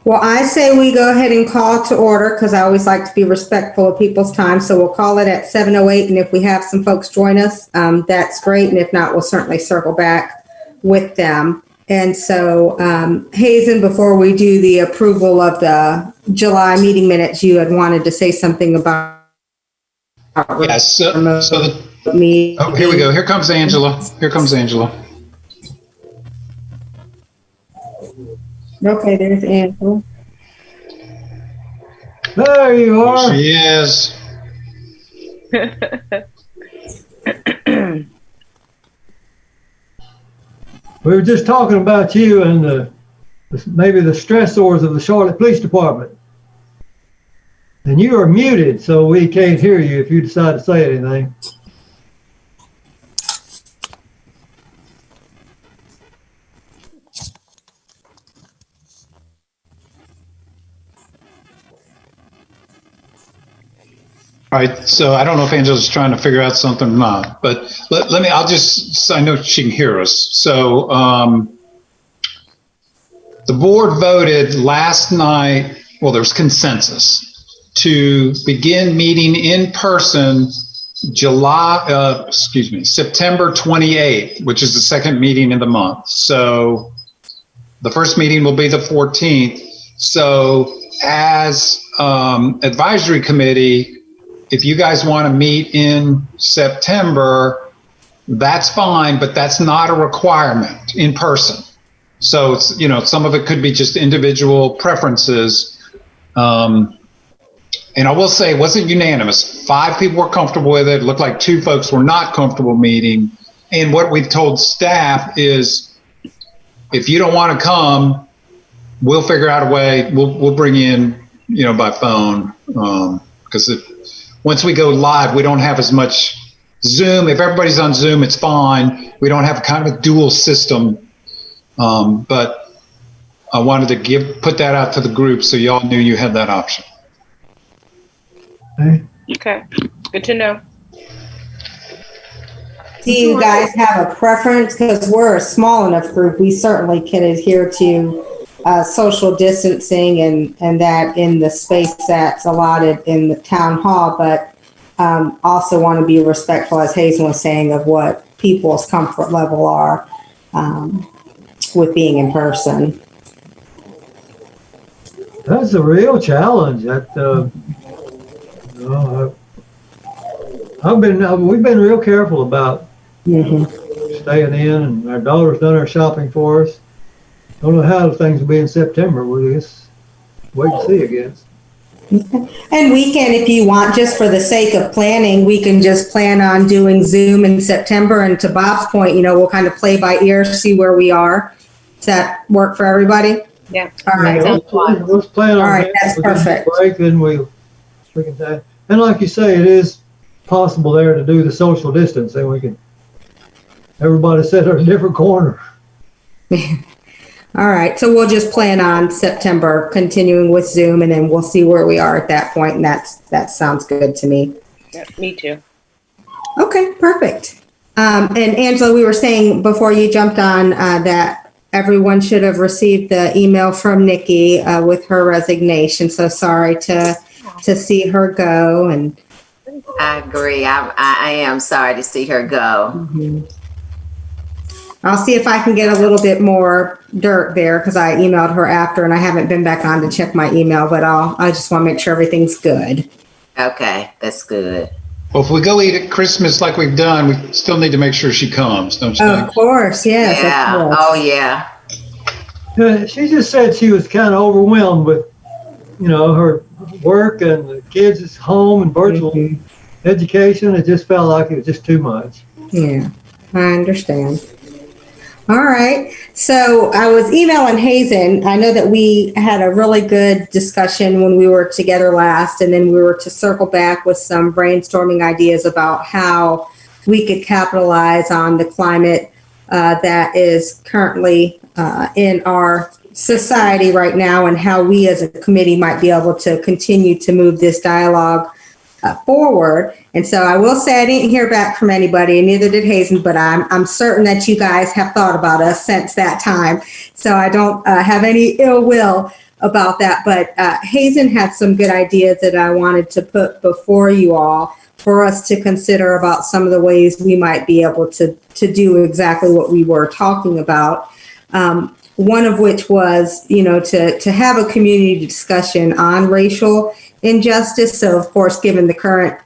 Well, I say we go ahead and call to order because I always like to be respectful of people's time. So we'll call it at 7:08. And if we have some folks join us, that's great. And if not, we'll certainly circle back with them. And so, Hazen, before we do the approval of the July meeting minutes, you had wanted to say something about. Yes. So here we go. Here comes Angela. Here comes Angela. Okay, there's Angela. There you are. She is. We were just talking about you and maybe the stressors of the Charlotte Police Department. And you are muted, so we can't hear you if you decide to say anything. All right, so I don't know if Angela's trying to figure out something or not, but I know she can hear us. So the board voted last night, well, there's consensus to begin meeting in person September 28th, which is the second meeting of the month. So the first meeting will be the 14th. So as advisory committee, if you guys want to meet in September, that's fine, but that's not a requirement in person. So it's, some of it could be just individual preferences. And I will say it wasn't unanimous. 5 people were comfortable with it. It looked like 2 folks were not comfortable meeting. And what we've told staff is, if you don't want to come, we'll figure out a way. We'll bring you in, by phone. Because once we go live, we don't have as much Zoom. If everybody's on Zoom, it's fine. We don't have kind of a dual system. But I wanted to put that out to the group so y'all knew you had that option. Okay, good to know. Do you guys have a preference? Because we're a small enough group, we certainly can adhere to social distancing and that in the space that's allotted in the town hall, but also want to be respectful, as Hazen was saying, of what people's comfort level are with being in person. That's a real challenge. We've been real careful about staying in, and our daughter's done our shopping for us. Don't know how things will be in September. We'll just wait and see, I guess. And we can, if you want, just for the sake of planning, we can just plan on doing Zoom in September. And to Bob's point, we'll kind of play by ear, see where we are. Does that work for everybody? Yeah. All right. Let's plan on all right, that's perfect. Break, then we can take. And like you say, it is possible there to do the social distancing. We can, everybody sit in a different corner. All right, so we'll just plan on September continuing with Zoom, and then we'll see where we are at that point, and that sounds good to me. Yeah, me too. Okay, perfect. And Angela, we were saying before you jumped on that everyone should have received the email from Nikki with her resignation. So sorry to see her go. And I agree. I am sorry to see her go. Mm-hmm. I'll see if I can get a little bit more dirt there, because I emailed her after and I haven't been back on to check my email, but I just want to make sure everything's good. Okay, that's good. Well, if we go eat at Christmas like we've done, we still need to make sure she comes, don't you think? Of course, yes. Yeah. Of course. Oh, yeah. She just said she was kind of overwhelmed with, her work and the kids at home and virtual education. It just felt like it was just too much. Yeah, I understand. All right. So I was emailing Hazen. I know that we had a really good discussion when we were together last, and then we were to circle back with some brainstorming ideas about how we could capitalize on the climate that is currently in our society right now, and how we as a committee might be able to continue to move this dialogue forward. And so I will say I didn't hear back from anybody, and neither did Hazen, but I'm certain that you guys have thought about us since that time. So I don't have any ill will about that. But Hazen had some good ideas that I wanted to put before you all for us to consider about some of the ways we might be able to do exactly what we were talking about. One of which was, to have a community discussion on racial injustice. So, of course, given the current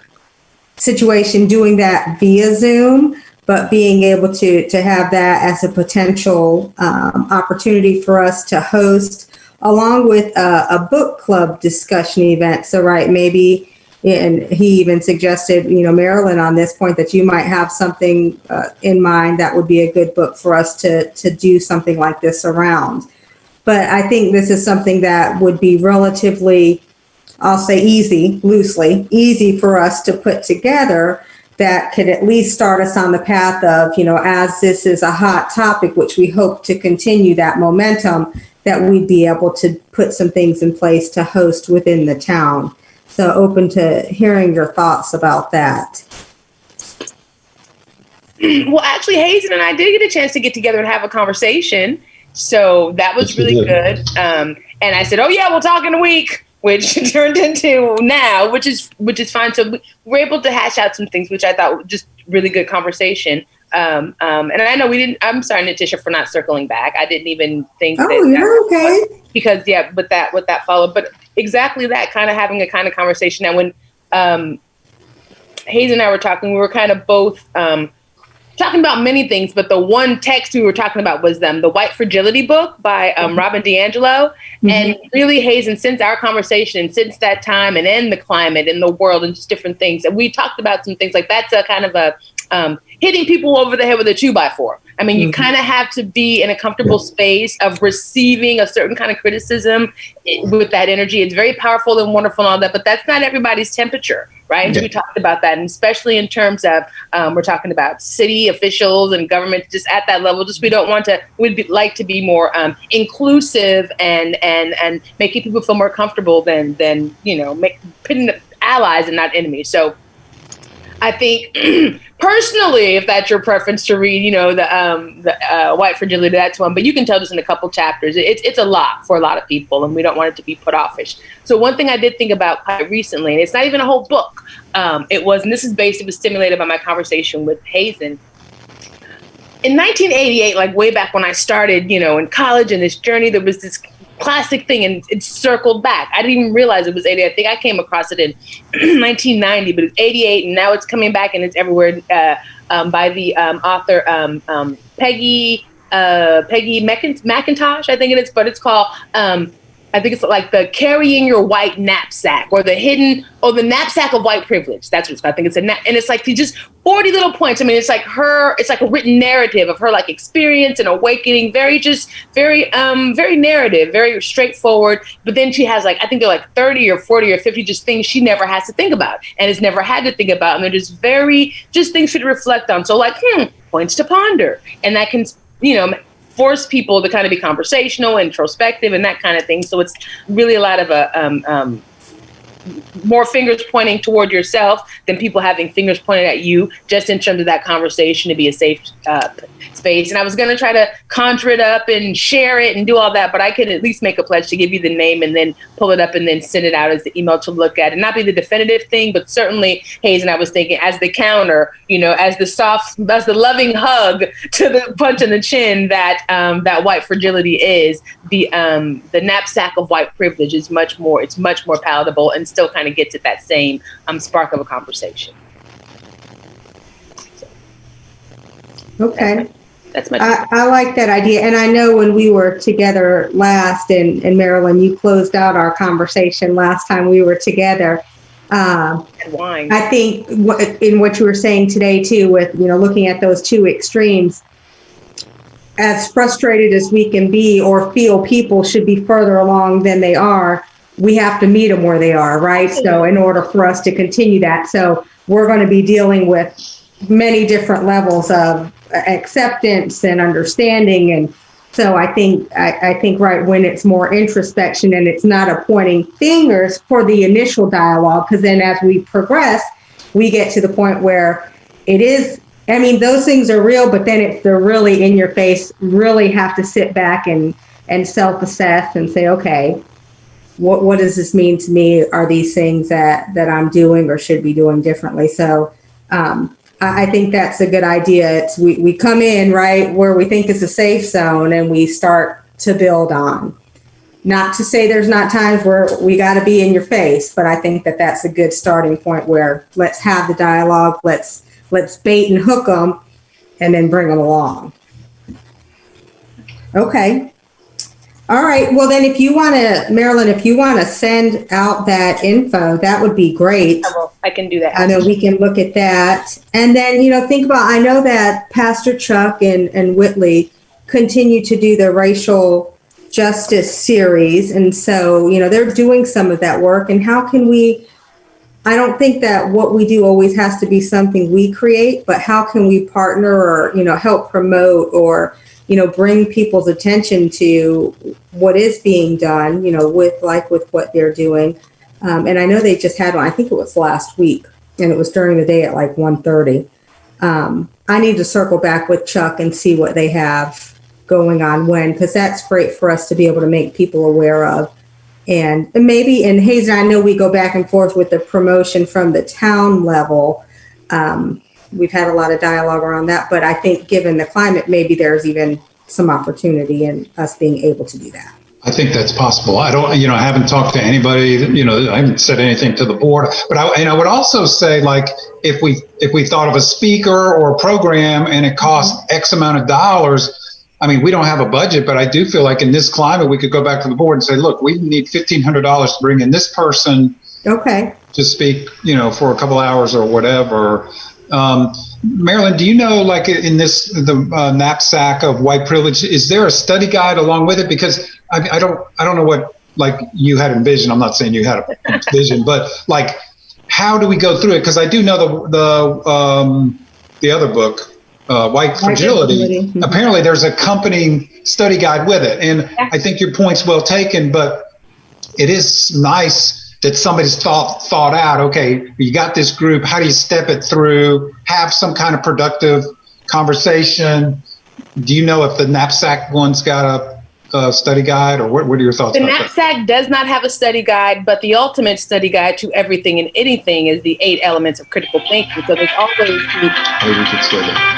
situation, doing that via Zoom, but being able to have that as a potential opportunity for us to host, along with a book club discussion event. So, right, maybe, and he even suggested, Marilyn, on this point, that you might have something in mind that would be a good book for us to do something like this around. But I think this is something that would be relatively, I'll say loosely easy for us to put together, that could at least start us on the path of, as this is a hot topic, which we hope to continue that momentum, that we'd be able to put some things in place to host within the town. So open to hearing your thoughts about that. Well, actually, Hazen and I did get a chance to get together and have a conversation. So that was really good. And I said, oh, yeah, we'll talk in a week, which turned into now, which is fine. So we're able to hash out some things, which I thought was just really good conversation. And I know I'm sorry, Natisha, for not circling back. I didn't even think you're okay. Because, with that followed. But exactly that, kind of having a kind of conversation. Now, when Hayes and I were talking, we were kind of both talking about many things, but the one text we were talking about was the White Fragility book by Robin DiAngelo. Mm-hmm. And really, Hazen, since our conversation, since that time, and in the climate, in the world, and just different things, and we talked about some things like that's a kind of a hitting people over the head with a 2x4. I mean, you kind of have to be in a comfortable space of receiving a certain kind of criticism with that energy. It's very powerful and wonderful and all that, but that's not everybody's temperature, right? And so we talked about that, and especially in terms of we're talking about city officials and government just at that level. Just we'd like to be more inclusive and making people feel more comfortable than putting allies and not enemies. So I think personally, if that's your preference to read, the White Fragility, that's one. But you can tell just in a couple chapters. It's a lot for a lot of people, and we don't want it to be put offish. So one thing I did think about quite recently, and it's not even a whole book. It was stimulated by my conversation with Hazen. In 1988, like way back when I started, in college and this journey, there was this classic thing, and it circled back. I didn't even realize it was 88. I think I came across it in 1990, but it's 88, and now it's coming back, and it's everywhere by the author Peggy McIntosh, I think it is, but it's called I think it's like the Carrying Your White Knapsack, or the knapsack of white privilege. That's what it's called. I think it's and it's like just 40 little points. I mean, it's like a written narrative of her like experience and awakening, very narrative, very straightforward. But then she has I think they're like 30 or 40 or 50 just things she never has to think about and has never had to think about. And they're just things for you to reflect on. So points to ponder. And that can, force people to kind of be conversational, introspective, and that kind of thing. So it's really a lot of more fingers pointing toward yourself than people having fingers pointed at you, just in terms of that conversation to be a safe space. And I was going to try to conjure it up and share it and do all that, but I could at least make a pledge to give you the name and then pull it up and then send it out as the email to look at, and not be the definitive thing, but certainly, Hayes, and I was thinking as the counter, as the loving hug to the punch in the chin that white fragility is. The knapsack of white privilege is much more palatable and still kind of gets at that same spark of a conversation. Okay. That's my I like that idea. And I know when we were together last, and Marilyn, you closed out our conversation last time we were together. Wine. I think in what you were saying today too, with, looking at those two extremes, as frustrated as we can be or feel people should be further along than they are, we have to meet them where they are, right? So in order for us to continue that, so we're going to be dealing with many different levels of acceptance and understanding. And so I think right when it's more introspection and it's not a pointing fingers for the initial dialogue, because then as we progress, we get to the point where it is, those things are real, but then it's the really in your face, really have to sit back and self-assess and say, okay, what does this mean to me? Are these things that I'm doing or should be doing differently? So I think that's a good idea. We come in right where we think is a safe zone and we start to build on. Not to say there's not times where we got to be in your face, but I think that that's a good starting point where let's have the dialogue, let's bait and hook them, and then bring them along. Okay. All right. Well, then if you want to, Marilyn, if you want to send out that info, that would be great. I can do that. I know we can look at that. And then, think about, I know that Pastor Chuck and Whitley continue to do the racial justice series. And so, they're doing some of that work. And how can I don't think that what we do always has to be something we create, but how can we partner or, help promote or, bring people's attention to what is being done, with what they're doing. And I know they just had one, I think it was last week, and it was during the day at like 1:30. I need to circle back with Chuck and see what they have going on when, because that's great for us to be able to make people aware of. And maybe, and Hazen, I know we go back and forth with the promotion from the town level. We've had a lot of dialogue around that, but I think given the climate, maybe there's even some opportunity in us being able to do that. I think that's possible. I don't, I haven't talked to anybody, I haven't said anything to the board, but I would also say, like, if we thought of a speaker or a program and it costs X amount of dollars, I mean, we don't have a budget, but I do feel like in this climate, we could go back to the board and say, look, we need $1,500 to bring in this person. Okay. To speak, for a couple hours or whatever. Marilyn, do you know, like in the knapsack of white privilege, is there a study guide along with it? Because I don't know what, like, you had envisioned. I'm not saying you had a vision, but like, how do we go through it? Because I do know the other book, White Fragility. Mm-hmm. Apparently, there's an accompanying study guide with it, and I think your point's well taken. But it is nice that somebody's thought out, okay, you got this group, how do you step it through, have some kind of productive conversation? Do you know if the knapsack one's got a study guide, or what are your thoughts about that? The knapsack does not have a study guide, but the ultimate study guide to everything and anything is the 8 elements of critical thinking. So there's always maybe we could say that.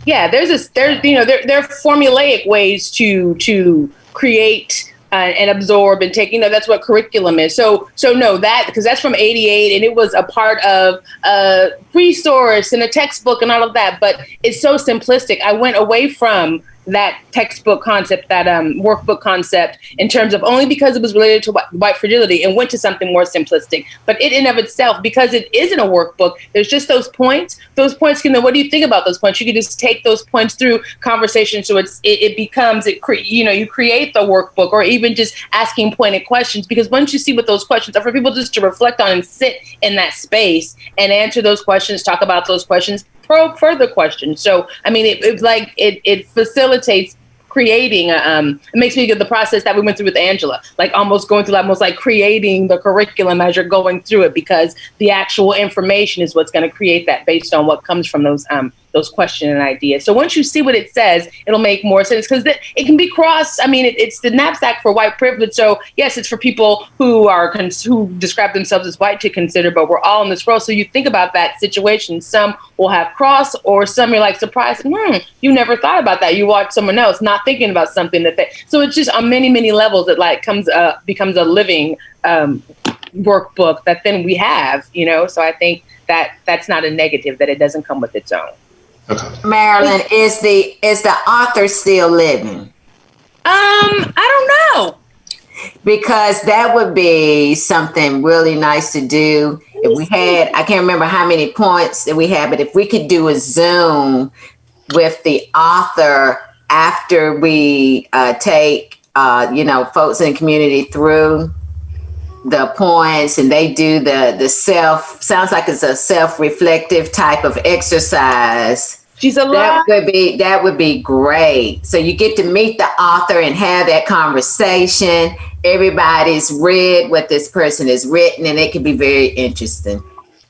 Yeah, there are formulaic ways to create and absorb and take, that's what curriculum is. So no, because that's from 88 and it was a part of a resource and a textbook and all of that, but it's so simplistic. I went away from that textbook concept, that workbook concept, in terms of only because it was related to white fragility, and went to something more simplistic. But it in of itself, because it isn't a workbook, there's just those points. Those points what do you think about those points? You can just take those points through conversation. So you create the workbook, or even just asking pointed questions, because once you see what those questions are, for people just to reflect on and sit in that space and answer those questions, talk about those questions, probe further questions. So, I mean, it facilitates creating, it makes me get the process that we went through with Angela, like almost like creating the curriculum as you're going through it, because the actual information is what's going to create that based on what comes from those questions and ideas. So once you see what it says, it'll make more sense, because it can be cross. I mean, it's the knapsack for white privilege. So yes, it's for people who describe themselves as white to consider, but we're all in this world. So you think about that situation. Some will have cross, or some are like surprised. You never thought about that. You watch someone else not thinking about something so it's just on many, many levels that becomes a living workbook that then we have, so I think that's not a negative, that it doesn't come with its own. Okay. Marilyn, is the author still living? I don't know. Because that would be something really nice to do. If we had, I can't remember how many points that we had, but if we could do a Zoom with the author after we take, folks in the community through the points, and they do the sounds like it's a self-reflective type of exercise. She's alive. That would be great. So you get to meet the author and have that conversation. Everybody's read what this person has written, and it can be very interesting.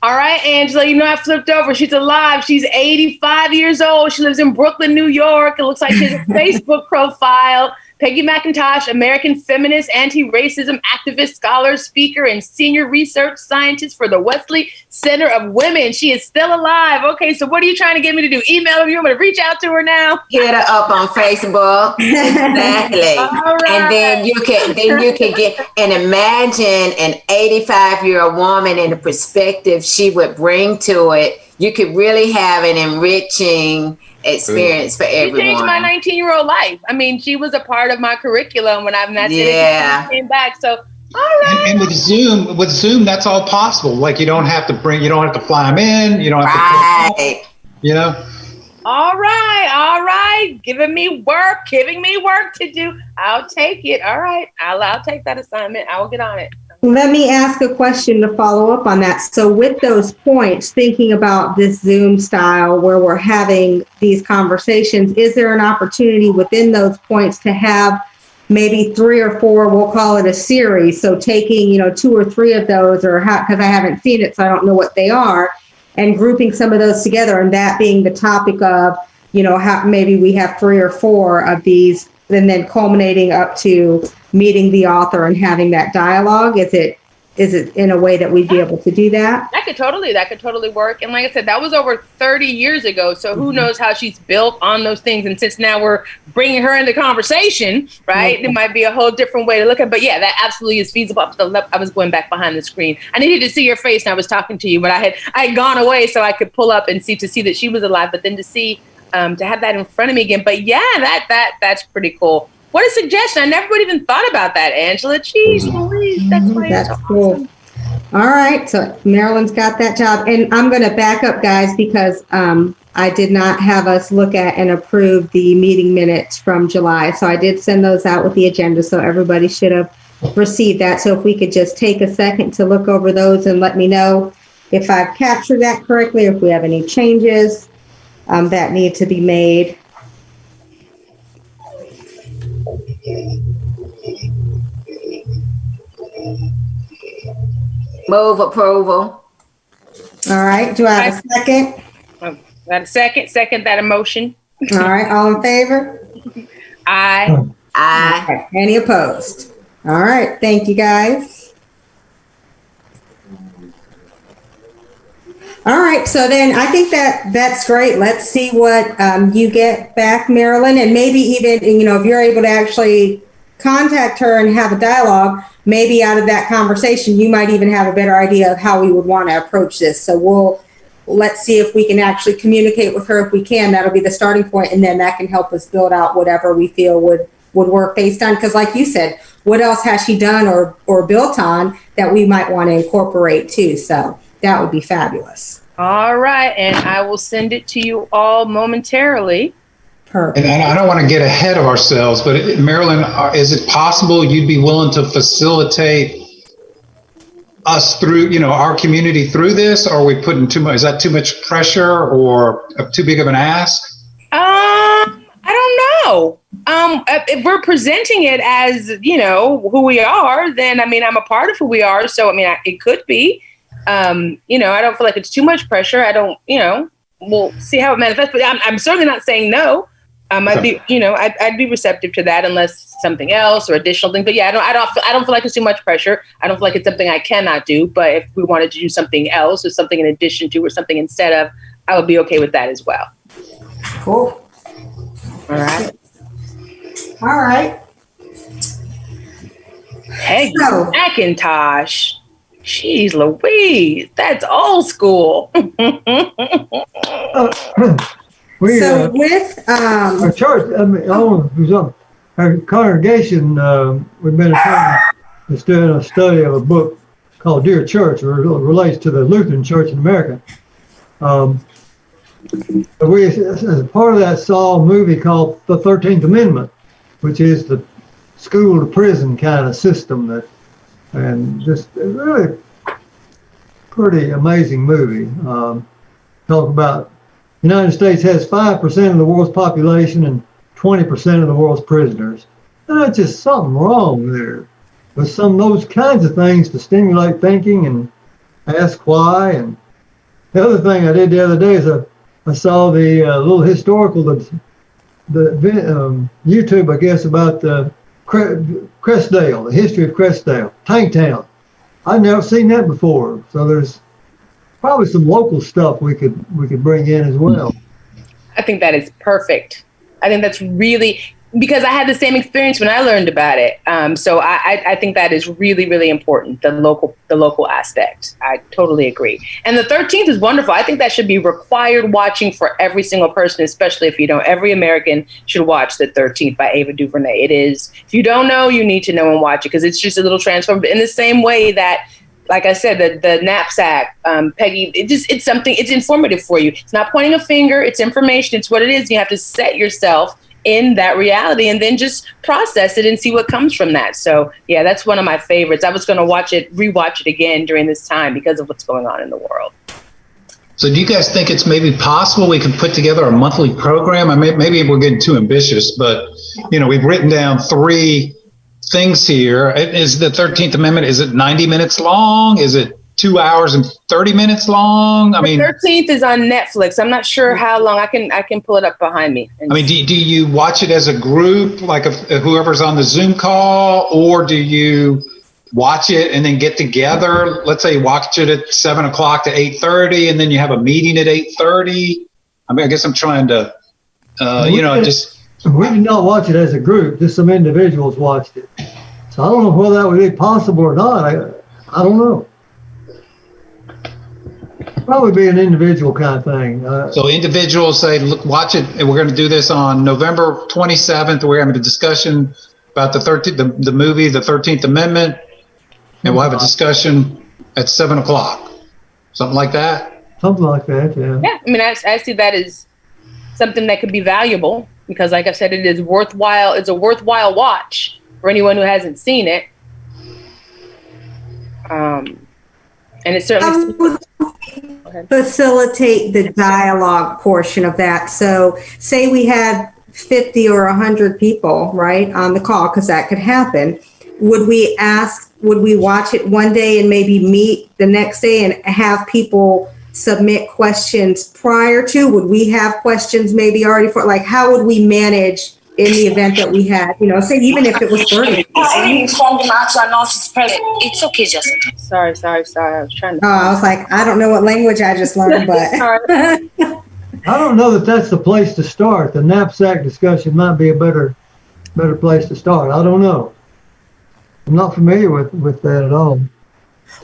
All right, Angela, I flipped over. She's alive. She's 85 years old. She lives in Brooklyn, New York. It looks like she has a Facebook profile. Peggy McIntosh, American feminist, anti-racism activist, scholar, speaker, and senior research scientist for the Wesley Center of Women. She is still alive. Okay, so what are you trying to get me to do? Email her? You want me to reach out to her now? Hit her up on Facebook. Exactly. All right. And then you can get and imagine an 85-year-old woman and the perspective she would bring to it. You could really have an enriching experience for everyone. She changed my 19-year-old life. I mean, she was a part of my curriculum when I'm not came back. So all right. And with Zoom, that's all possible. Like you don't have to fly them in. You don't have to, you know. All right. Giving me work to do. I'll take it. All right. I'll take that assignment. I will get on it. Let me ask a question to follow up on that. So with those points, thinking about this Zoom style where we're having these conversations, is there an opportunity within those points to have maybe 3 or 4, we'll call it a series. So taking, 2 or 3 of those, or because I haven't seen it, so I don't know what they are, and grouping some of those together, and that being the topic of, how maybe we have 3 or 4 of these, and then culminating up to meeting the author and having that dialogue. Is it in a way that we'd be able to do that? That could totally work. And like I said, that was over 30 years ago. So who knows how she's built on those things. And since now we're bringing her into conversation, right? Mm-hmm. It might be a whole different way to look at it. But yeah, that absolutely is feasible. I was going back behind the screen. I needed to see your face and I was talking to you, but I had gone away so I could pull up and see that she was alive, but then to see, to have that in front of me again. But yeah, that's pretty cool. What a suggestion. I never would even thought about that, Angela. Jeez Louise. That's so cool. Awesome. All right. So Marilyn's got that job. And I'm going to back up, guys, because I did not have us look at and approve the meeting minutes from July. So I did send those out with the agenda. So everybody should have received that. So if we could just take a second to look over those and let me know if I've captured that correctly, or if we have any changes that need to be made. Move approval. All right. Do I have a second? Got a second. Second that emotion. All right. All in favor? Aye. Aye. Okay. Any opposed? All right. Thank you, guys. All right. So then I think that's great. Let's see what you get back, Marilyn, and maybe even, if you're able to actually contact her and have a dialogue, maybe out of that conversation, you might even have a better idea of how we would want to approach this. So let's see if we can actually communicate with her. If we can, that'll be the starting point, and then that can help us build out whatever we feel would work based on, because like you said, what else has she done or built on that we might want to incorporate too? So that would be fabulous. All right, and I will send it to you all momentarily. Perfect. And I don't want to get ahead of ourselves, but Marilyn, is it possible you'd be willing to facilitate us through, our community through this? Or are we putting too much? Is that too much pressure or too big of an ask? I don't know. If we're presenting it as, who we are, then I'm a part of who we are. So it could be. I don't feel like it's too much pressure. I don't, we'll see how it manifests. But I'm certainly not saying no. I'd be receptive to that unless something else or additional thing. But yeah, I don't feel like it's too much pressure. I don't feel like it's something I cannot do. But if we wanted to do something else or something in addition to or something instead of, I would be okay with that as well. Cool. All right. All right. Peggy McIntosh. Jeez Louise, that's old school. With our church, our congregation, we've been is doing a study of a book called Dear Church, or it relates to the Lutheran Church in America. We, as part of that, saw a movie called The 13th Amendment, which is the school to prison kind of system and just a really pretty amazing movie. Talk about the United States has 5% of the world's population and 20% of the world's prisoners. And that's just something wrong there. With some of those kinds of things to stimulate thinking and ask why. And the other thing I did the other day is I saw the little historical YouTube, I guess, about the Crestdale, the history of Crestdale, Tanktown. I've never seen that before, so there's probably some local stuff we could bring in as well. I think that is perfect. I think that's really, because I had the same experience when I learned about it. So I think that is really, really important, the local aspect. I totally agree. And the 13th is wonderful. I think that should be required watching for every single person, especially if you don't. Every American should watch the 13th by Ava DuVernay. It is, if you don't know, you need to know and watch it, because it's just a little transformed in the same way that, like I said, the knapsack, Peggy, it's something, it's informative for you. It's not pointing a finger, it's information, it's what it is. You have to set yourself in that reality and then just process it and see what comes from that. So yeah, that's one of my favorites. I was going to rewatch it again during this time because of what's going on in the world. So do you guys think it's maybe possible we could put together a monthly program? I mean, maybe we're getting too ambitious, but we've written down 3 things here. Is the 13th Amendment, is it 90 minutes long? Is it 2 hours and 30 minutes long? I mean, the 13th is on Netflix. I'm not sure how long. I can pull it up behind me. I mean, do you watch it as a group, like if whoever's on the Zoom call, or do you watch it and then get together? Let's say you watch it at 7 o'clock to 8:30, and then you have a meeting at 8:30. I mean, I guess I'm trying to, We did not watch it as a group. Just some individuals watched it. So I don't know whether that would be possible or not. I don't know. Probably be an individual kind of thing. So individuals say, look, watch it, and we're going to do this on November 27th. We're having a discussion about the movie, the 13th Amendment, and we'll have a discussion at 7 o'clock. Something like that? Something like that, yeah. Yeah, I mean, I see that as something that could be valuable because, like I said, it is worthwhile. It's a worthwhile watch for anyone who hasn't seen it. And it's certainly facilitate the dialogue portion of that. So say we had 50 or 100 people, right, on the call, because that could happen. Would we watch it one day and maybe meet the next day and have people submit questions prior to? Would we have questions maybe already for, like, how would we manage in the event that we had, say even if it was 30? It's okay, Justin. Sorry. I was trying to. Oh, I was like, I don't know what language I just learned, but. I don't know that that's the place to start. The knapsack discussion might be a better place to start. I don't know. I'm not familiar with that at all.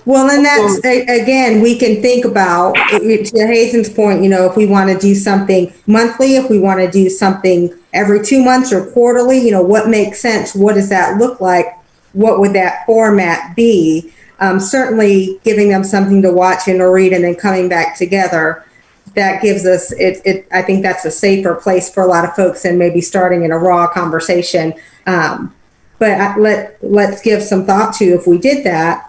Well, and that's, again, we can think about, to Hazen's point, if we want to do something monthly, if we want to do something every 2 months or quarterly, what makes sense? What does that look like? What would that format be? Certainly giving them something to watch and to read and then coming back together, that gives us, I think that's a safer place for a lot of folks than maybe starting in a raw conversation. But let's give some thought to, if we did that,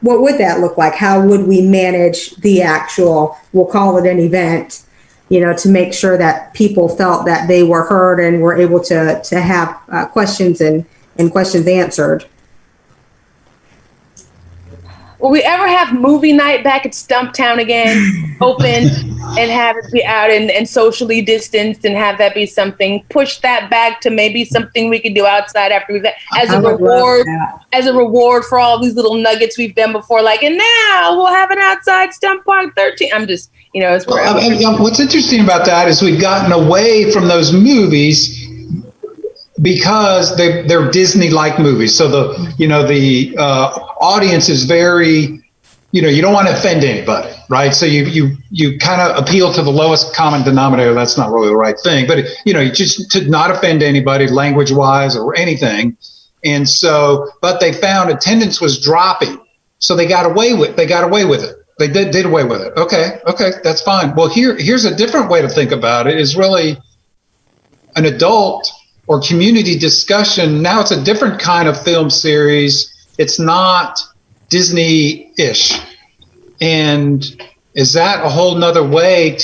what would that look like? How would we manage the actual, we'll call it an event, to make sure that people felt that they were heard and were able to have questions and questions answered? Will we ever have movie night back at Stumptown again, open, and have it be out and socially distanced, and have that be something? Push that back to maybe something we could do outside after we've as a reward for all these little nuggets we've done before. Like, and now we'll have an outside Stump Park 13. I'm just, it's what's interesting about that is we've gotten away from those movies because they're Disney-like movies. So the audience is very, you don't want to offend anybody, right? So you kind of appeal to the lowest common denominator. That's not really the right thing, but just to not offend anybody language-wise or anything. And so, but they found attendance was dropping, so they got away with it. They did away with it. Okay, that's fine. Well, here's a different way to think about it. Is really an adult or community discussion. Now it's a different kind of film series. It's not Disney-ish. And is that a whole nother way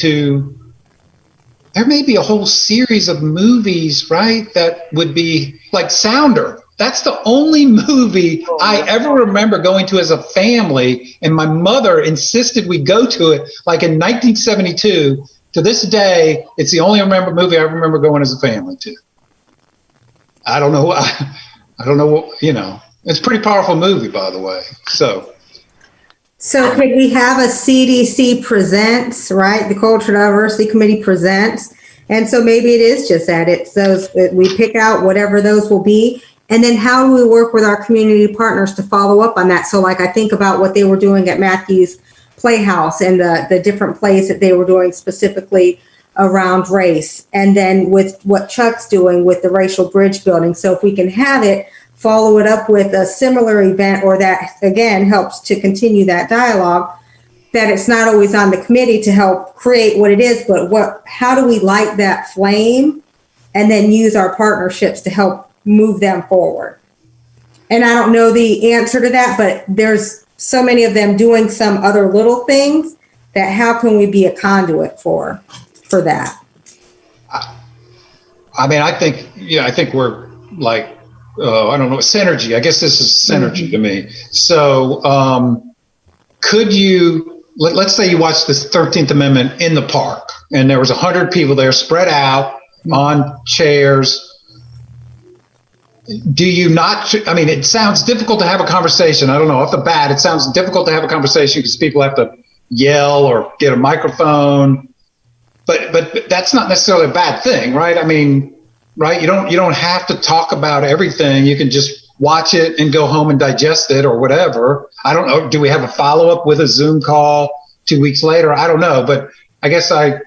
there may be a whole series of movies, right? That would be like Sounder. That's the only movie I ever remember going to as a family. And my mother insisted we go to it, like in 1972. to this day, it's the only movie I remember going as a family to. I don't know why. I don't know. It's a pretty powerful movie, by the way. So could we have a CDC presents, right? The Cultural Diversity Committee presents. And so maybe it is just that it's those, we pick out whatever those will be. And then how do we work with our community partners to follow up on that? So like, I think about what they were doing at Matthew's Playhouse and the different plays that they were doing specifically around race. And then with what Chuck's doing with the racial bridge building. So if we can have it, follow it up with a similar event, or that again helps to continue that dialogue, that it's not always on the committee to help create what it is, but how do we light that flame and then use our partnerships to help move them forward? And I don't know the answer to that, but there's so many of them doing some other little things that how can we be a conduit for that? I mean, I think we're like, I don't know, synergy. I guess this is synergy to me. So could you, let's say you watched this 13th Amendment in the park and there was 100 people there spread out on chairs. Do you not, I mean, it sounds difficult to have a conversation. I don't know, off the bat, it sounds difficult to have a conversation because people have to yell or get a microphone. But that's not necessarily a bad thing, right? I mean, right? You don't have to talk about everything. You can just watch it and go home and digest it or whatever. I don't know. Do we have a follow-up with a Zoom call 2 weeks later? I don't know. But I guess I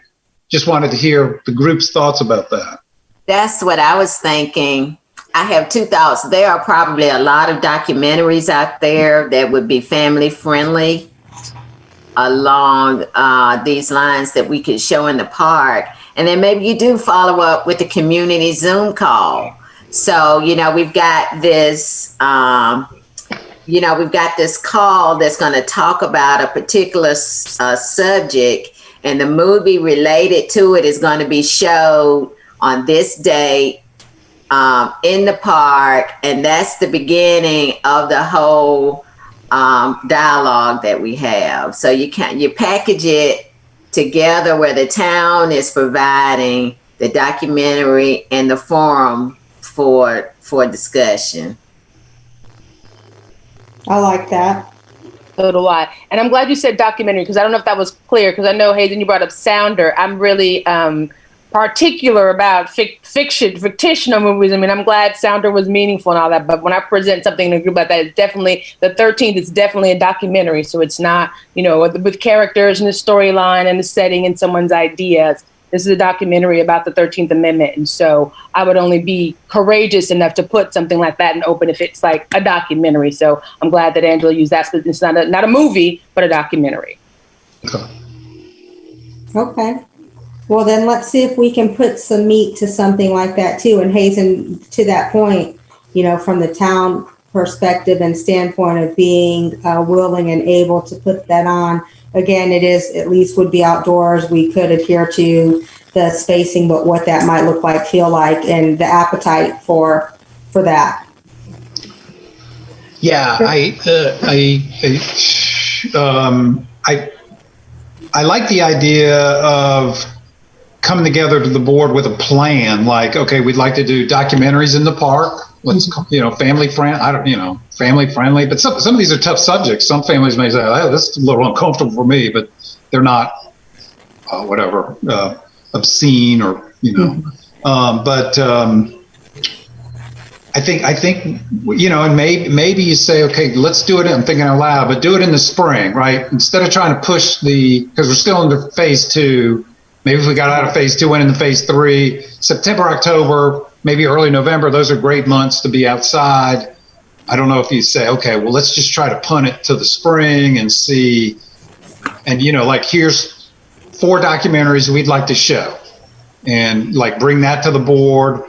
just wanted to hear the group's thoughts about that. That's what I was thinking. I have two thoughts. There are probably a lot of documentaries out there that would be family friendly along these lines that we could show in the park. And then maybe you do follow up with the community Zoom call. So, we've got this, we've got this call that's going to talk about a particular subject, and the movie related to it is going to be showed on this day in the park. And that's the beginning of the whole dialogue that we have. So you package it together where the town is providing the documentary and the forum for discussion. I like that. So do I. And I'm glad you said documentary, because I don't know if that was clear, because I know, Hazen, you brought up Sounder. I'm really particular about fictional movies. I mean, I'm glad Sounder was meaningful and all that, but when I present something in a group like that, it's definitely, the 13th is definitely a documentary. So it's not, with characters and the storyline and the setting and someone's ideas. This is a documentary about the 13th Amendment. And so I would only be courageous enough to put something like that in open if it's like a documentary. So I'm glad that Angela used that. It's not a movie, but a documentary. Okay. Well, then let's see if we can put some meat to something like that too. And Hazen, to that point, from the town perspective and standpoint of being willing and able to put that on. Again, it is, at least would be outdoors. We could adhere to the spacing, but what that might look like, feel like, and the appetite for that. Yeah, I like the idea of coming together to the board with a plan. Like, okay, we'd like to do documentaries in the park. Let's, family friend. Family friendly. But some of these are tough subjects. Some families may say, "Oh, this is a little uncomfortable for me," but they're not, obscene or But I think and maybe you say, okay, let's do it. I'm thinking out loud, but do it in the spring, right? Instead of trying to push because we're still into phase 2. Maybe if we got out of phase 2, went into phase 3, September, October, maybe early November, those are great months to be outside. I don't know if you say, okay, well, let's just try to punt it to the spring and see. And, here's 4 documentaries we'd like to show and bring that to the board.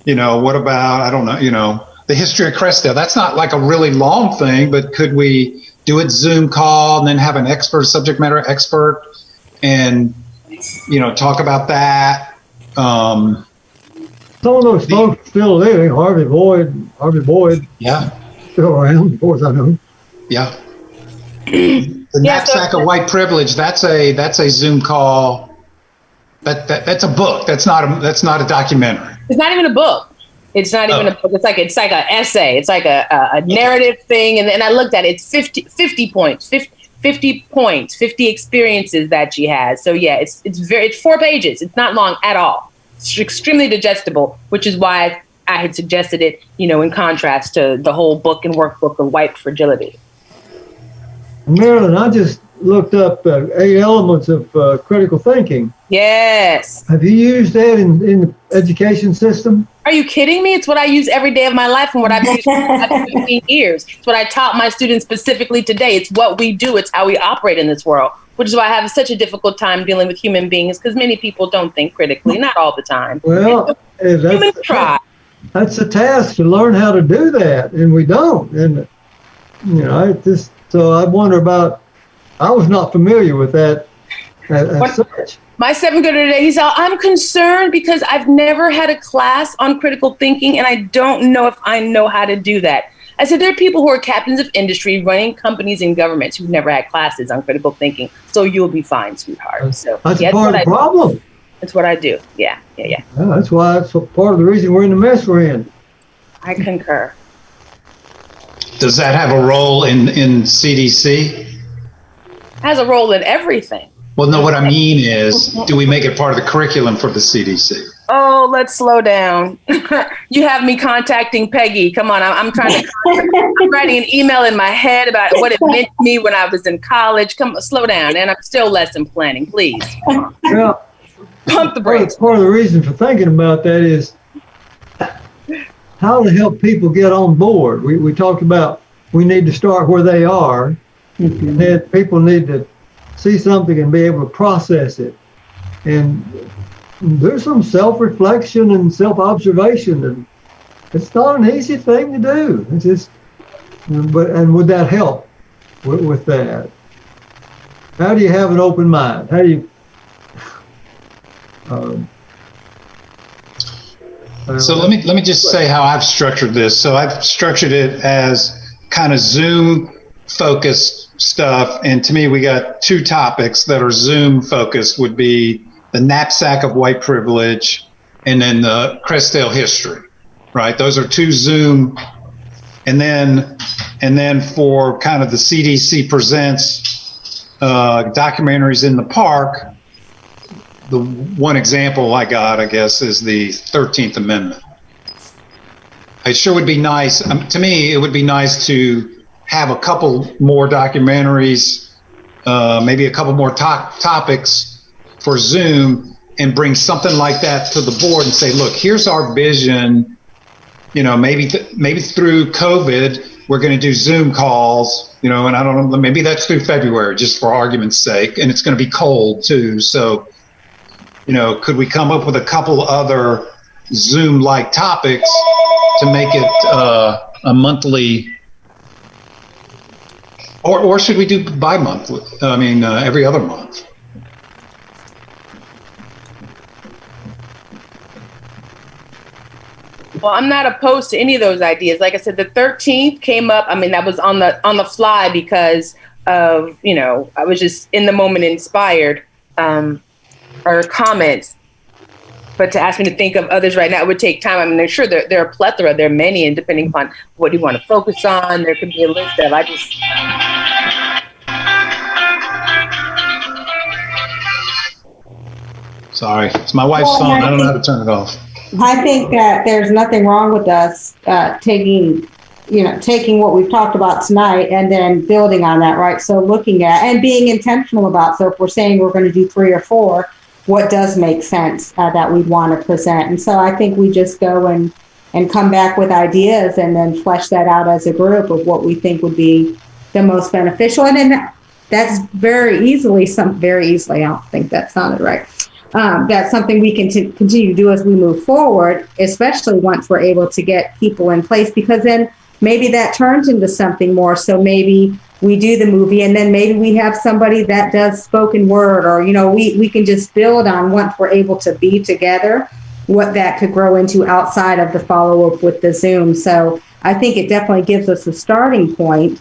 What about, I don't know, the history of Crestdale. That's not like a really long thing, but could we do it Zoom call and then have an subject matter expert and, talk about that. Some of those folks still living. Harvey Boyd. Yeah. Still around, of course I know. Yeah. The knapsack of white privilege. That's a Zoom call. That's a book. That's not a documentary. It's not even a book. It's not even a book. It's like an essay. It's like a narrative thing. And I looked at it. It's 50 points, 50 experiences that she has. So yeah, it's 4 pages. It's not long at all. It's extremely digestible, which is why I had suggested it, in contrast to the whole book and workbook of white fragility. Marilyn, I just looked up 8 elements of critical thinking. Yes. Have you used that in the education system? Are you kidding me? It's what I use every day of my life and what I've used for 15 years. It's what I taught my students specifically today. It's what we do. It's how we operate in this world, which is why I have such a difficult time dealing with human beings, because many people don't think critically, not all the time. Well, humans try. That's a task to learn how to do that, and we don't. And, so I wonder about, I was not familiar with that as such. My 7th grader today, he said, I'm concerned because I've never had a class on critical thinking, and I don't know if I know how to do that. I said, there are people who are captains of industry running companies and governments who've never had classes on critical thinking. So you'll be fine, sweetheart. So that's part of the problem. That's what I do. Yeah. That's part of the reason we're in the mess we're in. I concur. Does that have a role in CDC? Has a role in everything. Well, no, what I mean is, do we make it part of the curriculum for the CDC? Oh, let's slow down. You have me contacting Peggy. Come on, I'm trying to. I'm writing an email in my head about what it meant to me when I was in college. Come on, slow down. And I'm still lesson planning, please. Well, pump the brakes. Part of the reason for thinking about that is how to help people get on board. We talked about we need to start where they are, and then people need to see something and be able to process it. And there's some self-reflection and self-observation, and it's not an easy thing to do. It's just, and would that help with that? How do you have an open mind? How do you? So let me just say how I've structured this. So I've structured it as kind of Zoom focused stuff, and to me, we got 2 topics that are Zoom focused. Would be the knapsack of white privilege, and then the Crestdale history, right? Those are 2 Zoom, and then for kind of the CDC presents documentaries in the park. The one example I got, I guess, is the 13th Amendment. It sure would be nice. To me, it would be nice to have a couple more documentaries, maybe a couple more topics for Zoom, and bring something like that to the board and say, look, here's our vision. Maybe through COVID, we're going to do Zoom calls, and I don't know, maybe that's through February, just for argument's sake. And it's going to be cold too. So, could we come up with a couple other Zoom-like topics to make it a monthly, or should we do bi-monthly? I mean, every other month. Well, I'm not opposed to any of those ideas. Like I said, the 13th came up. I mean, that was on the fly because of, I was just in the moment inspired, or comments. But to ask me to think of others right now, it would take time. I mean, sure, there are a plethora. There are many, and depending upon what you want to focus on, there could be a list of. Sorry, it's my wife's phone. I don't know how to turn it off. I think that there's nothing wrong with us taking what we've talked about tonight and then building on that, right? So looking at and being intentional about, so if we're saying we're going to do 3 or 4, what does make sense that we'd want to present? And so I think we just go and come back with ideas and then flesh that out as a group of what we think would be the most beneficial. And then that's very easily, I don't think that sounded right. That's something we can continue to do as we move forward, especially once we're able to get people in place, because then maybe that turns into something more. So maybe we do the movie and then maybe we have somebody that does spoken word, or, we can just build on once we're able to be together, what that could grow into outside of the follow-up with the Zoom. So I think it definitely gives us a starting point,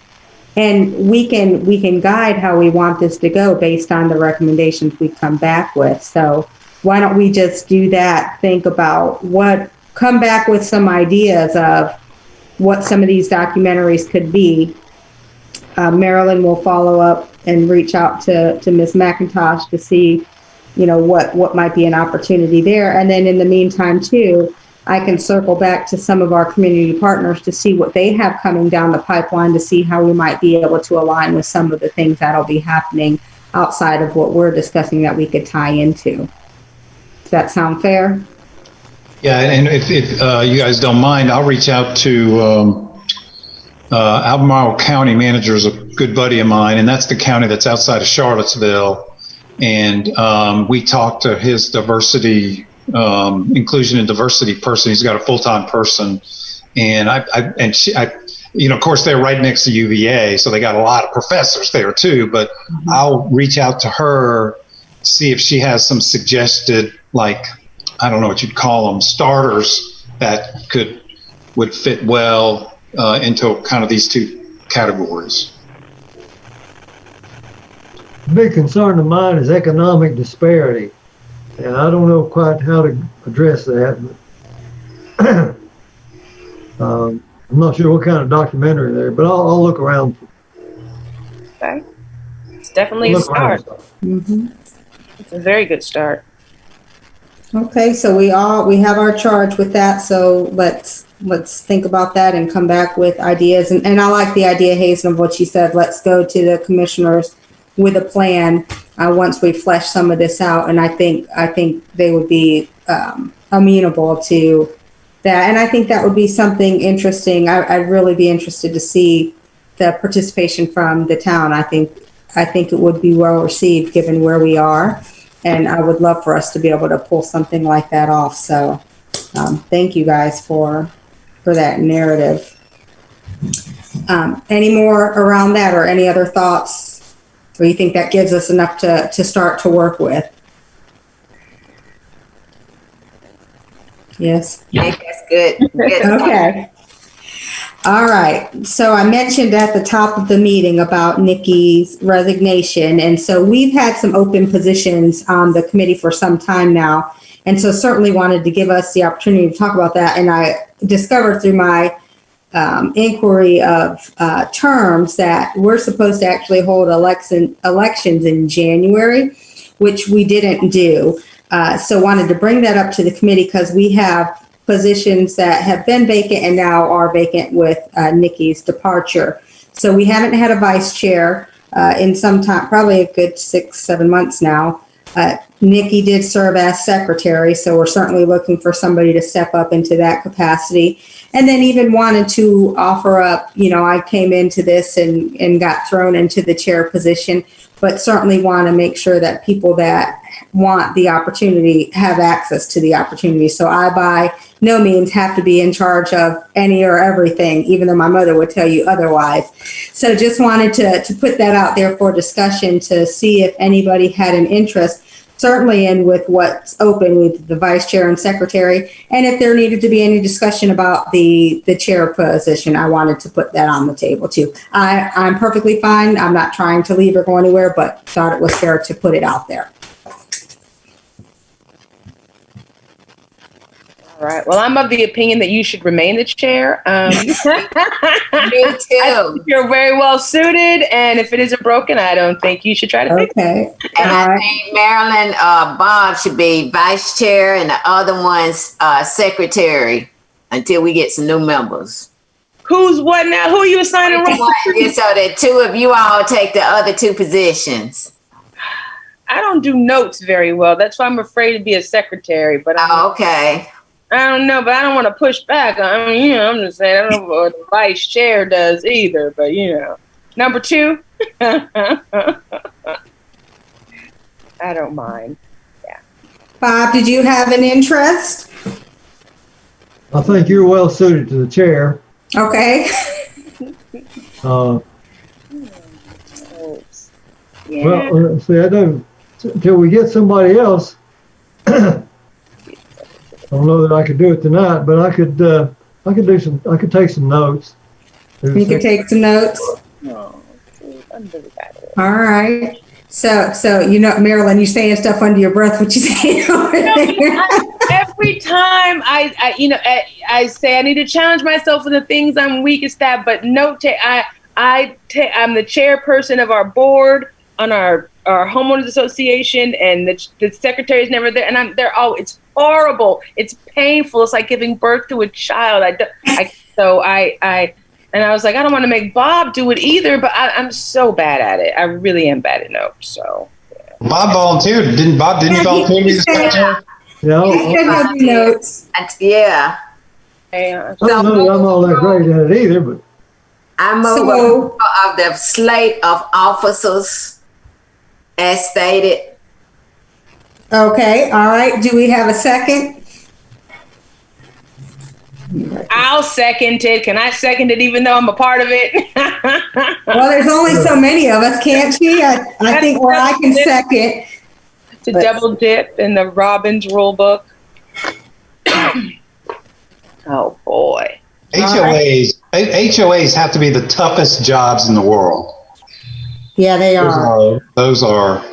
and we can guide how we want this to go based on the recommendations we come back with. So why don't we just do that? Think about come back with some ideas of what some of these documentaries could be. Marilyn will follow up and reach out to Ms. McIntosh to see, what might be an opportunity there. And then in the meantime, too, I can circle back to some of our community partners to see what they have coming down the pipeline, to see how we might be able to align with some of the things that'll be happening outside of what we're discussing that we could tie into. Does that sound fair? Yeah, and if you guys don't mind, I'll reach out to Albemarle County Manager is a good buddy of mine, and that's the county that's outside of Charlottesville. And we talked to his diversity, inclusion and diversity person. He's got a full-time person, and of course, they're right next to UVA, so they got a lot of professors there too. But I'll reach out to her, see if she has some suggested, like, I don't know what you'd call them, starters that would fit well into kind of these two categories. A big concern of mine is economic disparity, and I don't know quite how to address that. But, I'm not sure what kind of documentary there, but I'll look around. Okay, it's definitely a start. It's a very good start. Okay, so we have our charge with that. So let's think about that and come back with ideas. And I like the idea, Hazen, of what you said. Let's go to the commissioners with a plan once we flesh some of this out. And I think they would be amenable to that. And I think that would be something interesting. I'd really be interested to see the participation from the town. I think it would be well received given where we are. And I would love for us to be able to pull something like that off. So thank you guys for that narrative. Any more around that, or any other thoughts? Or you think that gives us enough to start to work with? Yes? I think that's good. Okay. All right. So I mentioned at the top of the meeting about Nikki's resignation. And so we've had some open positions on the committee for some time now. And so certainly wanted to give us the opportunity to talk about that. And I discovered through my inquiry of terms that we're supposed to actually hold elections in January, which we didn't do. So wanted to bring that up to the committee because we have positions that have been vacant and now are vacant with Nikki's departure. So we haven't had a vice chair in some time, probably a good 6-7 months now. Nikki did serve as secretary, so we're certainly looking for somebody to step up into that capacity. And then even wanted to offer up, I came into this and got thrown into the chair position, but certainly want to make sure that people that want the opportunity have access to the opportunity. So I, by no means, have to be in charge of any or everything, even though my mother would tell you otherwise. So just wanted to put that out there for discussion to see if anybody had an interest, certainly in with what's open with the vice chair and secretary. And if there needed to be any discussion about the chair position, I wanted to put that on the table too. I'm perfectly fine. I'm not trying to leave or go anywhere, but thought it was fair to put it out there. All right. Well, I'm of the opinion that you should remain the chair. Me too. You're very well suited, and if it isn't broken, I don't think you should try to fix it. Okay. And I think Marilyn Bob should be vice chair and the other one's secretary until we get some new members. Who's what now? Who are you assigning? So that two of you all take the other two positions. I don't do notes very well. That's why I'm afraid to be a secretary. But Okay. I don't know, but I don't want to push back. I mean, I'm just saying, I don't know what the vice chair does either, but number two, I don't mind. Yeah. Bob, did you have an interest? I think you're well suited to the chair. Okay. Yeah. Well, see, I don't, until we get somebody else, I don't know that I could do it tonight, but I could take some notes. You could take some notes. No, I'm really bad at it. All right. So Marilyn, you saying stuff under your breath? What you saying over there? Every time I say I need to challenge myself for the things I'm weakest at, but I'm the chairperson of our board on our homeowners association, and the secretary is never there, and it's horrible, it's painful, it's like giving birth to a child. And I was like, I don't want to make Bob do it either, but I'm so bad at it. I really am bad at notes. So Bob volunteered. Didn't you volunteer to be the secretary? No, He said he'll do notes. Yeah. I don't know that I'm all that great at it either, but I'm over of the slate of officers as stated. Okay, all right. Do we have a second? I'll second it. Can I second it even though I'm a part of it? Well, there's only so many of us, can't she? I think where I can second. To double dip in the Robbins rule book. Oh boy. HOAs have to be the toughest jobs in the world. Yeah, they are. Those are.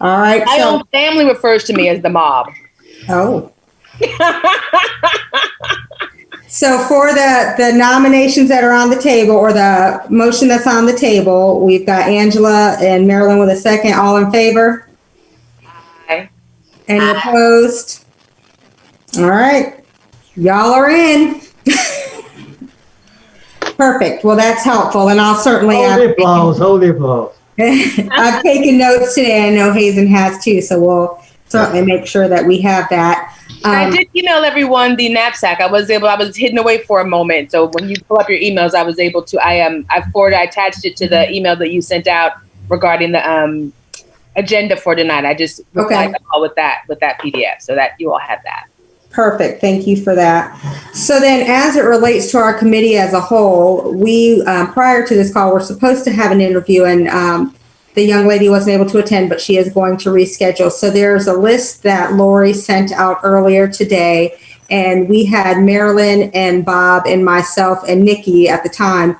All right. My own family refers to me as the mob. Oh. So for the nominations that are on the table, or the motion that's on the table, we've got Angela and Marilyn with a second. All in favor? Aye. Any opposed? All right. Y'all are in. Perfect. Well, that's helpful. And I'll certainly... hold the applause. I've taken notes today. I know Hazen has too, so we'll certainly make sure that we have that. I did email everyone the knapsack. I was hidden away for a moment. So when you pull up your emails, I was able to, I attached it to the email that you sent out regarding the agenda for tonight. I just replied all with that PDF so that you all have that. Perfect. Thank you for that. So then as it relates to our committee as a whole, we, prior to this call, we're supposed to have an interview, and the young lady wasn't able to attend, but she is going to reschedule. So there's a list that Lori sent out earlier today, and we had Marilyn and Bob and myself and Nikki at the time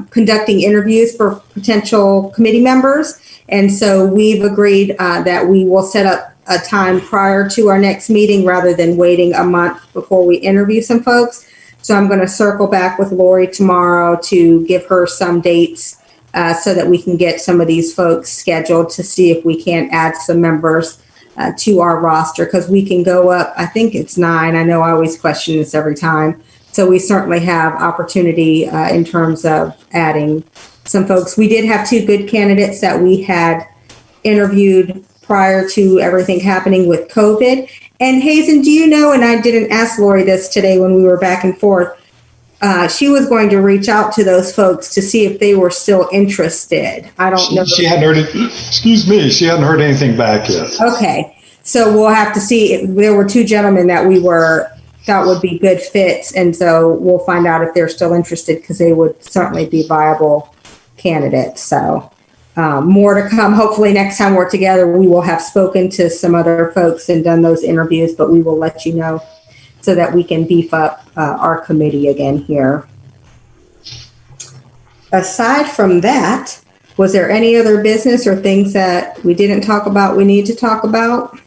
conducting interviews for potential committee members. And so we've agreed that we will set up a time prior to our next meeting rather than waiting a month before we interview some folks. So I'm going to circle back with Lori tomorrow to give her some dates so that we can get some of these folks scheduled to see if we can't add some members to our roster, because we can go up, I think it's 9. I know I always question this every time. So we certainly have opportunity in terms of adding some folks. We did have 2 good candidates that we had interviewed prior to everything happening with COVID. And Hazen, do you know, and I didn't ask Lori this today when we were back and forth, she was going to reach out to those folks to see if they were still interested. I don't know. She hadn't heard it. Excuse me. She hadn't heard anything back yet. Okay. So we'll have to see. If there were 2 gentlemen that we thought would be good fits. And so we'll find out if they're still interested, because they would certainly be viable candidates. So more to come. Hopefully next time we're together, we will have spoken to some other folks and done those interviews, but we will let you know so that we can beef up our committee again here. Aside from that, was there any other business or things that we didn't talk about we need to talk about?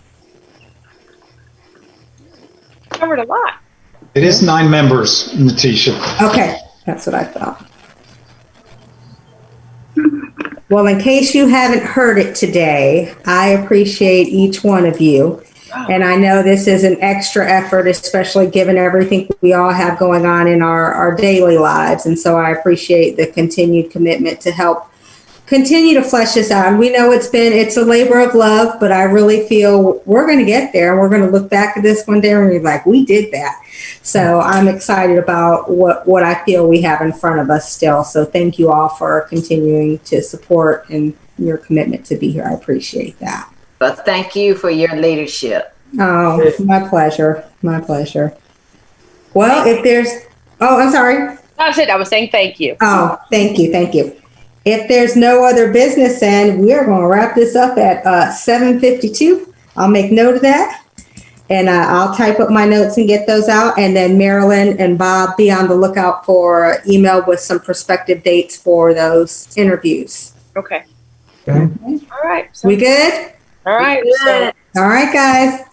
Covered a lot. It is 9 members, Natisha. Okay, that's what I thought. Well, in case you haven't heard it today, I appreciate each one of you. And I know this is an extra effort, especially given everything we all have going on in our daily lives. And so I appreciate the continued commitment to help continue to flesh this out. And we know it's a labor of love, but I really feel we're going to get there. And we're going to look back at this one day and be like, we did that. So I'm excited about what I feel we have in front of us still. So thank you all for continuing to support and your commitment to be here. I appreciate that. But thank you for your leadership. Oh, my pleasure. My pleasure. Well, if there's, I'm sorry. That's it. I was saying thank you. Oh, thank you. Thank you. If there's no other business, then we are going to wrap this up at 7:52. I'll make note of that. And I'll type up my notes and get those out. And then Marilyn and Bob, be on the lookout for email with some prospective dates for those interviews. Okay. Okay. All right. So, We good? all right. So Good. All right, guys.